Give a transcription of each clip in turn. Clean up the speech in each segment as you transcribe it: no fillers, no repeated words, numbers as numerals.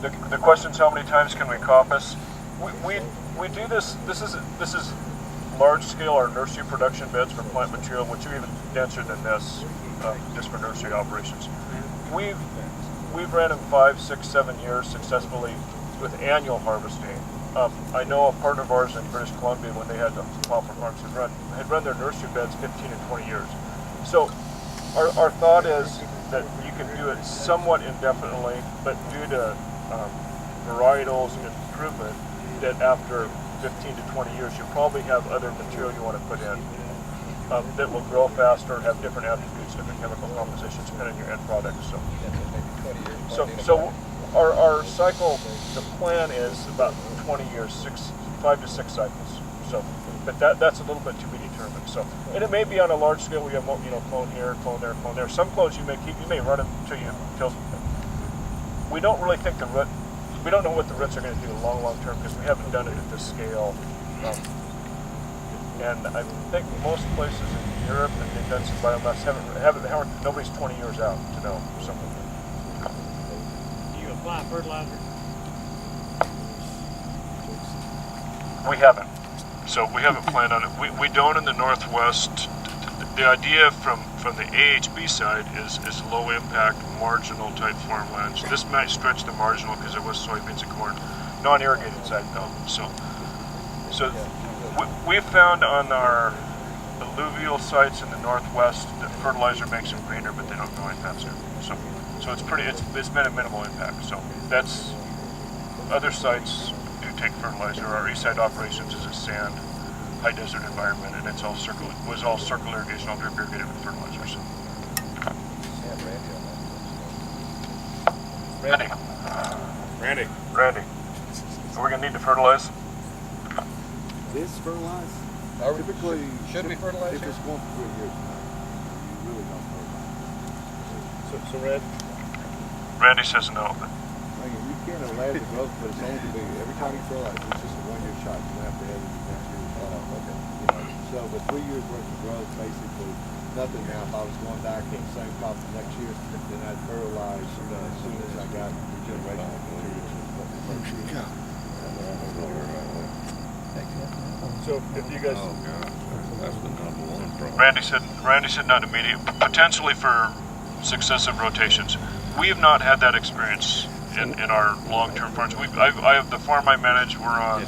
The question is, how many times can we coppice? We do this. This is large scale, our nursery production beds for plant material, which are even denser than this, just for nursery operations. We've ran them 5, 6, 7 years successfully with annual harvesting. I know a partner of ours in British Columbia, when they had the poplar farms, had run their nursery beds 15 and 20 years. So our thought is that you can do it somewhat indefinitely, but due to varietals and improvement, that after 15 to 20 years, you'll probably have other material you want to put in that will grow faster, have different attributes, different chemical compositions, depending on your end product. So our cycle, the plan is about 20 years, 5 to 6 cycles. So, but that's a little bit to be determined. So, and it may be on a large scale. We have, clone here, clone there, clone there. Some clones you may keep, you may run them until we don't really think we don't know what the roots are going to do long term, because we haven't done it at this scale. And I think most places in Europe that they've done some biomass haven't nobody's 20 years out to know something. Do you apply fertilizer? We haven't. So we haven't planned on it. We don't in the Northwest. The idea from the AHB side is low impact, marginal type farmlands. This might stretch the marginal because it was soybeans and corn. Non-irrigated side though. So we found on our alluvial sites in the Northwest that fertilizer makes them greener, but they don't grow any faster. So it's been a minimal impact. So that's, other sites do take fertilizer. Our east side operations is a sand, high desert environment, and it's all circle irrigation, all drip irrigated with fertilizers. Randy. So we're gonna need to fertilize. This fertilize? Typically, should be fertilized. If it's 1 to 3 years now, you really don't fertilize. So Randy says no. But you can't allow the growth, but it's only to be every time you fertilize, it's just a 1 year shot. You have to have it next year. So the 3 years worth of growth, basically nothing. Now, if I was going back to the same crop the next year, then I'd fertilize as soon as I got regeneration materials. So if you guys, that's the #1 problem. Randy said not immediate, potentially for successive rotations. We have not had that experience in our long-term farms. I have the farm I manage. We're on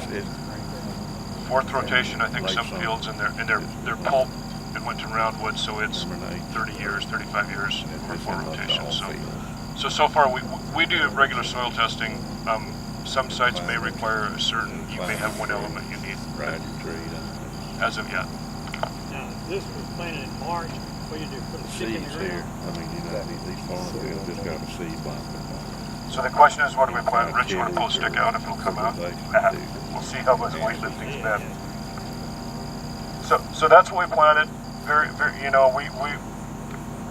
4th rotation, I think, some fields, and their pulp and went to roundwood, so it's 30 years, 35 years for 4 rotations. So far we do regular soil testing. Some sites may require a certain, you may have one element you need. As of yet. Now, this was planted in March. What do you do? Put a stick in the ground? Here. I mean, these farm fields just got a seed bank. So the question is, what do we plant? Rich, you want to pull a stick out if it'll come out? We'll see how much weightlifting's been. So that's what we planted. Very,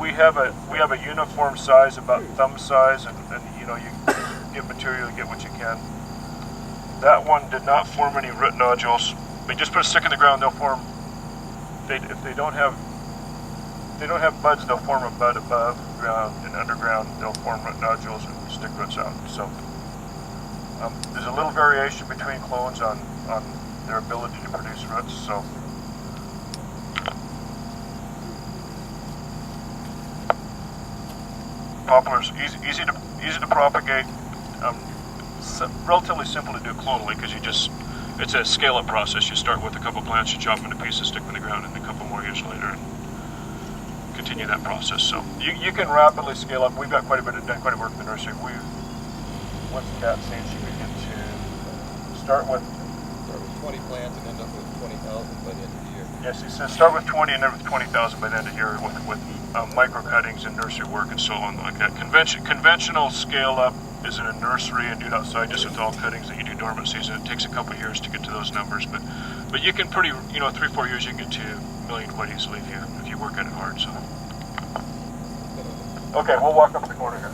we have a uniform size, about thumb size, and you get material, you get what you can. That one did not form any root nodules. They just put a stick in the ground, they'll form. If they don't have buds, they'll form a bud above ground, and underground they'll form root nodules and stick roots out. So there's a little variation between clones on their ability to produce roots. So poplars easy to propagate. Relatively simple to do clonally, because it's a scale-up process. You start with a couple plants, you chop them into pieces, stick them in the ground, and a couple more years later, and continue that process. So you can rapidly scale up. We've got done quite a bit of work in the nursery. What's Kat saying? She could get to start with 20 plants and end up with 20,000 by the end of the year. Yes, he says start with 20 and end with 20,000 by the end of the year with micro cuttings and nursery work and so on like that. Conventional scale-up is in a nursery and do it outside just with all cuttings that you do dormant season. It takes a couple years to get to those numbers, but you can 3-4 years you can get to $1 million quite easily if you work at it hard. So okay, we'll walk up the corner here.